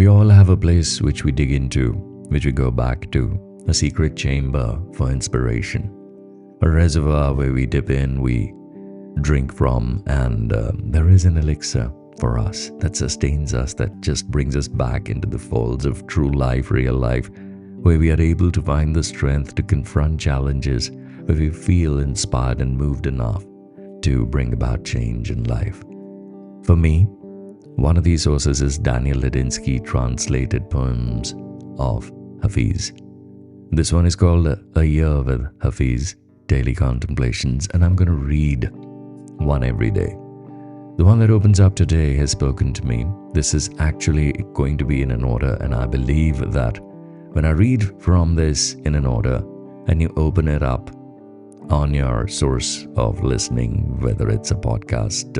We all have a place which we dig into, which we go back to, a secret chamber for inspiration, a reservoir where we dip in, we drink from, and there is an elixir for us that sustains us, that just brings us back into the folds of true life, real life, where we are able to find the strength to confront challenges, where we feel inspired and moved enough to bring about change in life. For me, one of these sources is Daniel Ladinsky translated poems of Hafiz. This one is called A Year with Hafiz, Daily Contemplations, and I'm going to read one every day. The one that opens up today has spoken to me. This is actually going to be in an order, and I believe that when I read from this in an order and you open it up on your source of listening, whether it's a podcast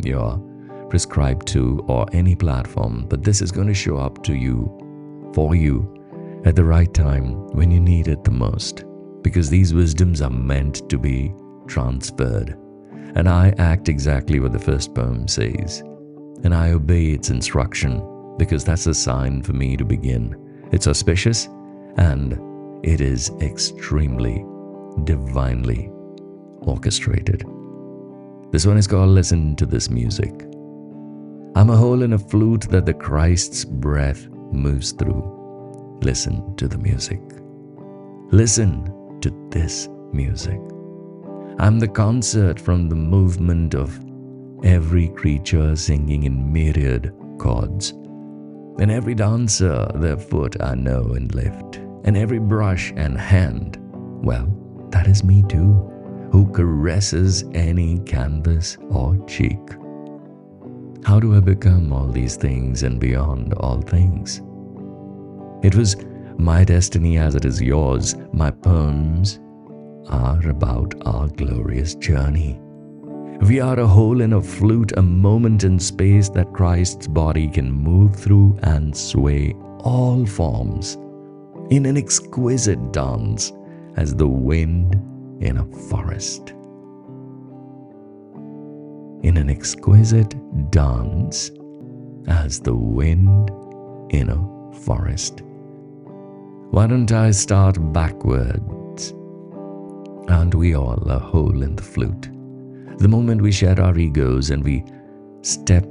you're prescribed to or any platform, but this is going to show up to you, for you, at the right time when you need it the most, because these wisdoms are meant to be transferred. And I act exactly what the first poem says, and I obey its instruction because that's a sign for me to begin. It's auspicious and it is extremely divinely orchestrated. This one is called Listen to This Music. I'm a hole in a flute that the Christ's breath moves through. Listen to the music. Listen to this music. I'm the concert from the movement of every creature singing in myriad chords. And every dancer, their foot I know and lift. And every brush and hand, well, that is me too, who caresses any canvas or cheek. How do I become all these things and beyond all things? It was my destiny as it is yours. My poems are about our glorious journey. We are a hole in a flute, a moment in space that Christ's body can move through and sway all forms in an exquisite dance as the wind in a forest. In an exquisite dance as the wind in a forest. Why don't I start backwards? Aren't we all a hole in the flute? The moment we shed our egos and we step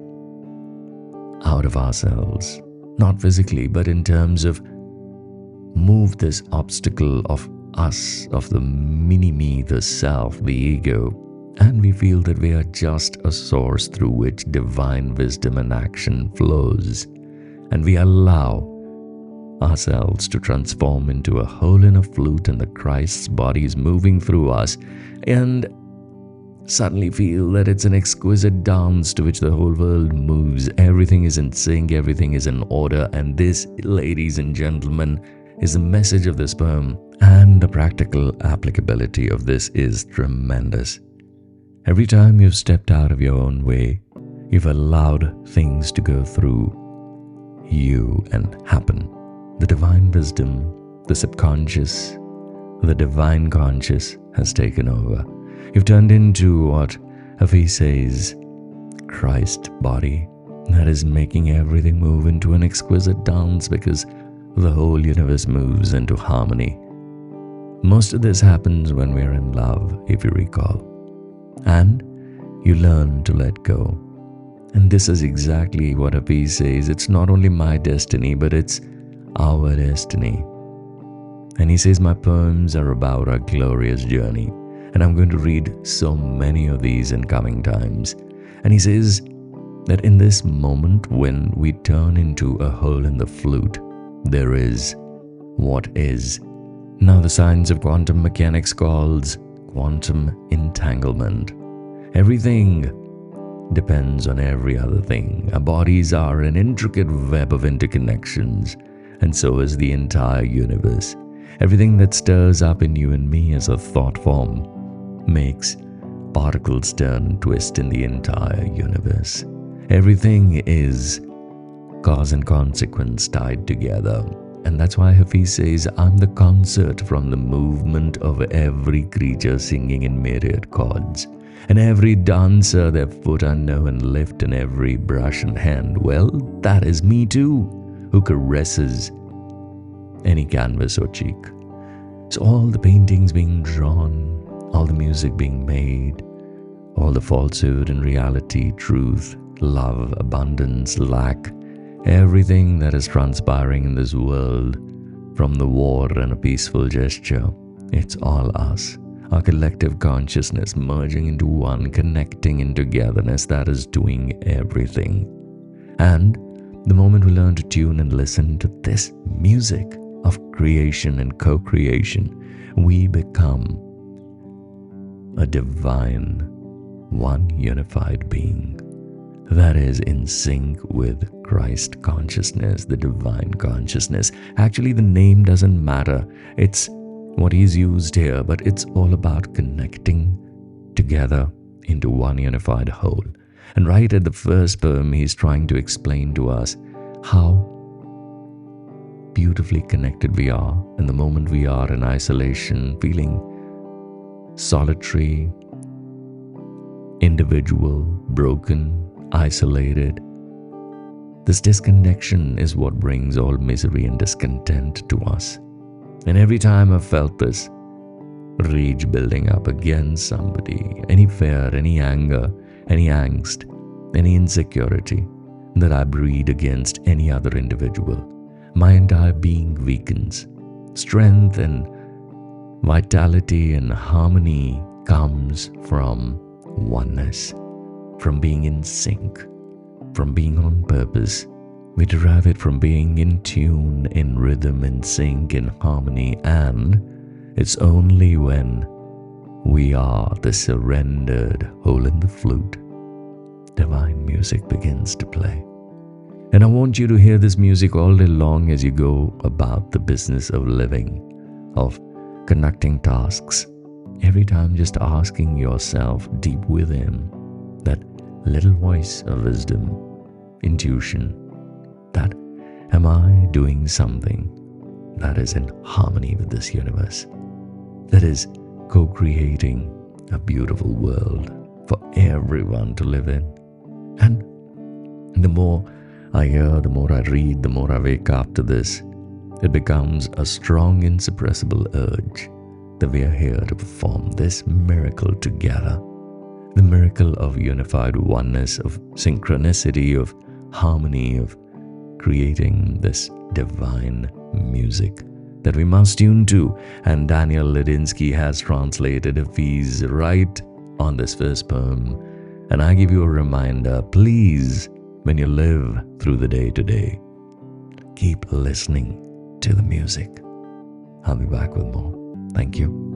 out of ourselves, not physically, but in terms of move this obstacle of us, of the mini-me, the self, the ego, and we feel that we are just a source through which divine wisdom and action flows, and we allow ourselves to transform into a hole in a flute and the Christ's body is moving through us, and suddenly feel that it's an exquisite dance to which the whole world moves. Everything is in sync, everything is in order, and this, ladies and gentlemen, is the message of this poem, and the practical applicability of this is tremendous. Every time you've stepped out of your own way, you've allowed things to go through you and happen. The divine wisdom, the subconscious, the divine conscious has taken over. You've turned into what Hafiz says, Christ body, that is making everything move into an exquisite dance because the whole universe moves into harmony. Most of this happens when we're in love, if you recall. And you learn to let go. And this is exactly what Hafiz says. It's not only my destiny, but it's our destiny. And he says my poems are about our glorious journey. And I'm going to read so many of these in coming times. And he says that in this moment when we turn into a hole in the flute, there is what is. Now the science of quantum mechanics calls quantum entanglement. Everything depends on every other thing. Our bodies are an intricate web of interconnections, and so is the entire universe. Everything that stirs up in you and me as a thought form makes particles turn and twist in the entire universe. Everything is cause and consequence tied together. And that's why Hafiz says, I'm the concert from the movement of every creature singing in myriad chords. And every dancer their foot I know and lift, and every brush and hand, well, that is me too, who caresses any canvas or cheek. So all the paintings being drawn, all the music being made, all the falsehood and reality, truth, love, abundance, lack, everything that is transpiring in this world, from the war and a peaceful gesture, it's all us. Our collective consciousness merging into one, connecting in togetherness that is doing everything. And the moment we learn to tune and listen to this music of creation and co-creation, we become a divine, one unified being that is in sync with Christ consciousness, the divine consciousness. Actually, the name doesn't matter. It's what is used here, but it's all about connecting together into one unified whole. And right at the first poem, he's trying to explain to us how beautifully connected we are in the moment we are in isolation, feeling solitary, individual, broken, isolated. This disconnection is what brings all misery and discontent to us. And every time I've felt this rage building up against somebody, any fear, any anger, any angst, any insecurity that I breed against any other individual, my entire being weakens. Strength and vitality and harmony comes from oneness, from being in sync, from being on purpose. We derive it from being in tune, in rhythm, in sync, in harmony, and it's only when we are the surrendered hole in the flute, divine music begins to play. And I want you to hear this music all day long as you go about the business of living, of conducting tasks. Every time just asking yourself deep within that little voice of wisdom, intuition, that am I doing something that is in harmony with this universe, that is co-creating a beautiful world for everyone to live in. And the more I hear, the more I read, the more I wake up to this, it becomes a strong, insuppressible urge that we are here to perform this miracle together. The miracle of unified oneness, of synchronicity, of harmony, of creating this divine music that we must tune to. And Daniel Ladinsky has translated Hafiz right on this first poem. And I give you a reminder, please, when you live through the day today, keep listening to the music. I'll be back with more. Thank you.